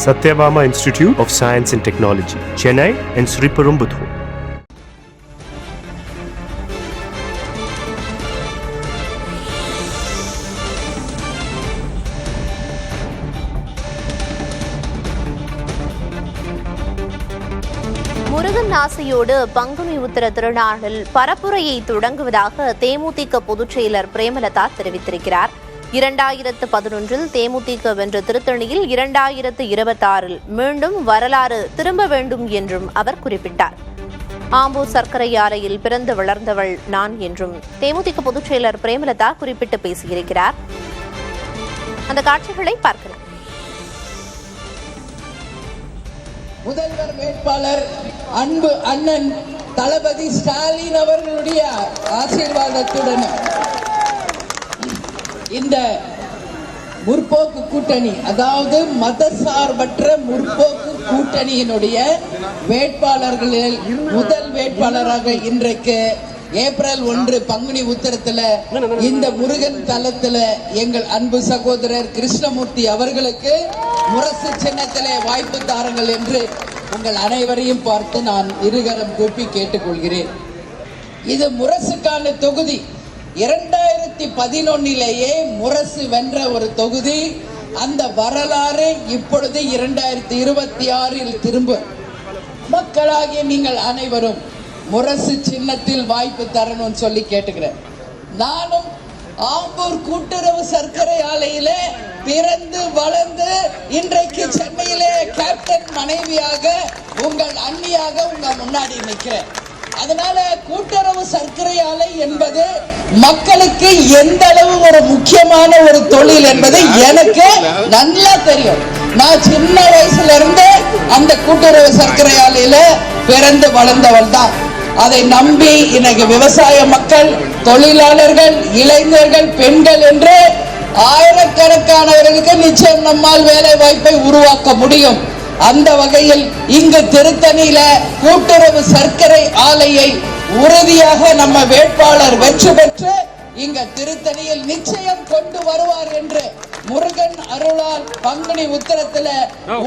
Satyabama Institute of Science and Technology, Chennai and Sriperumbudur. Murugan ஆசையோடு பங்குனி உத்திர திருநாளில் பரப்புரையை தொடங்குவதாக தேமுதிக பொதுச் செயலர் பிரேமலதா தெரிவித்திருக்கிறார். 2011 தேமுதிக வென்ற திருத்தணியில் 2026 மீண்டும் வரலாறு திரும்ப வேண்டும் என்றும் அவர் குறிப்பிட்டார். ஆம்பூர் சர்க்கரை ஆலையில் பிறந்து வளர்ந்தவள் நான் என்றும் தேமுதிக பொதுச் செயலர் பிரேமலதா குறிப்பிட்டு பேசியிருக்கிறார். அந்த காட்சிகளை பார்க்கலாம். முதல்வர் வேட்பாளர் அன்பு அண்ணன் தளபதி ஸ்டாலின் அவர்களுடைய ஆசீர்வாதத்துடன் இந்த முற்போக்கு கூட்டணி, அதாவது மதசார்பற்ற முற்போக்கு கூட்டணியினுடைய வேட்பாளர்களில் முதல் வேட்பாளராக இன்றைக்கு ஏப்ரல் 1 பங்குனி உத்திரத்துல இந்த முருகன் தலத்துல எங்கள் அன்பு சகோதரர் கிருஷ்ணமூர்த்தி அவர்களுக்கு முரசு சின்னத்திலே வாய்ப்பு தாருங்கள் என்று உங்கள் அனைவரையும் பார்த்து நான் இருகரம் கூப்பி கேட்டுக்கொள்கிறேன். இது முரசுக்கான தொகுதி. 2011 முரசு வென்ற ஒரு தொகுதி. அந்த வரலாறு இப்பொழுது 2026 திரும்ப மக்களாகிய நீங்கள் அனைவரும் முரசு சின்னத்தில் வாய்ப்பு தரணும்னு சொல்லி கேட்டுக்கிறேன். நானும் ஆம்பூர் கூட்டுறவு சர்க்கரை ஆலையில பிறந்து வளர்ந்து இன்றைக்கு சென்னையிலே கேப்டன் மனைவியாக உங்கள் அண்ணியாக உங்க முன்னாடி நிற்கிறேன். அதனால கூட்டுறவு சர்க்கரை ஆலை என்பது மக்களுக்கு எந்த அளவு ஒரு முக்கியமான ஒரு தொழில் என்பது எனக்கு நல்லா தெரியும். நான் சின்ன வயசுல இருந்து அந்த கூட்டுறவு சர்க்கரை ஆலையில பிறந்து வளர்ந்தவள் தான். அதை நம்பி இன்னைக்கு விவசாய மக்கள், தொழிலாளர்கள், இளைஞர்கள், பெண்கள் என்று ஆயிரக்கணக்கானவர்களுக்கு நிச்சயம் நம்மால் வேலை வாய்ப்பை உருவாக்க முடியும். அந்த வகையில் இங்கு திருத்தணியில கூட்டுறவு சர்க்கரை ஆலையை உறுதியாக நம்ம வேட்பாளர் வெற்றி பெற்று இங்க திருத்தணியில் நிச்சயம் கொண்டு வருவார் என்று முருகன் அருளால் பங்குனி உத்திரத்துல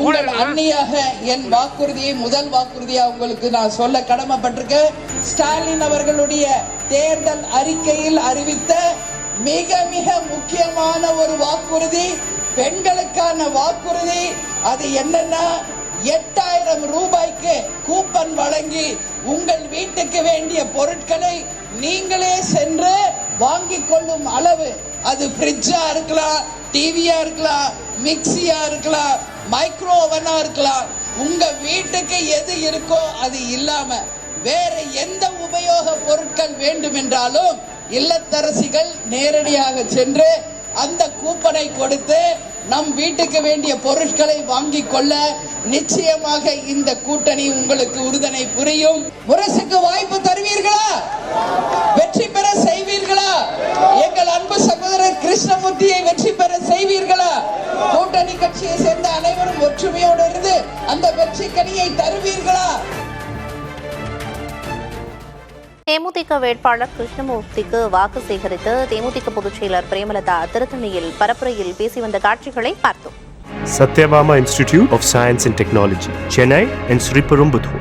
உங்கள் அண்ணியாக என் வாக்குறுதியை முதல் வாக்குறுதியா உங்களுக்கு நான் சொல்ல கடமைப்பட்டிருக்கேன். ஸ்டாலின் அவர்களுடைய தேர்தல் அறிக்கையில் அறிவித்த மிக மிக முக்கியமான ஒரு வாக்குறுதி, பெண்களுக்கான வாக்குறுதி. அது என்னன்னா 8000 ரூபாய்க்கு கூப்பன் வழங்கி உங்கள் வீட்டுக்கு வேண்டிய பொருட்களை நீங்களே சென்று வாங்கிக் கொள்ளும் அளவு, அது ஃப்ரிட்ஜா இருக்கலாம், டிவியா இருக்கலாம், மிக்சியா இருக்கலாம், மைக்ரோ ஓவனா இருக்கலாம், உங்க வீட்டுக்கு எது இருக்கோ அது இல்லாம வேற எந்த உபயோக பொருட்கள் வேண்டும் என்றாலும் இல்லத்தரசிகள் நேரடியாக சென்று அந்த கூப்பனை கொடுத்து நம் வீட்டுக்கு வேண்டிய பொருட்களை வாங்கிக் கொள்ள நிச்சயமாக இந்த கூட்டணி உங்களுக்கு உறுதுணை புரியும். முரசுக்கு வாய்ப்பு தருவீர்களா? வெற்றி பெற செய்வீர்களா? எங்கள் அன்பு சகோதரர் கிருஷ்ணமூர்த்தியை வெற்றி பெற செய்வீர்களா? கூட்டணி கட்சியை சேர்ந்த அனைவரும் ஒற்றுமையோடு இருந்து அந்த வெற்றி கனியை தருவீர்களா? தேமுதிக வேட்பாளர் கிருஷ்ணமூர்த்திக்கு வாக்கு சேகரித்து தேமுதிக பொதுச் செயலர் பிரேமலதா திருத்தணியில் பரப்புரையில் பேசி வந்த காட்சிகளை பார்த்தோம். Satyabama Institute of Science and Technology, Chennai and Sriperumbudur.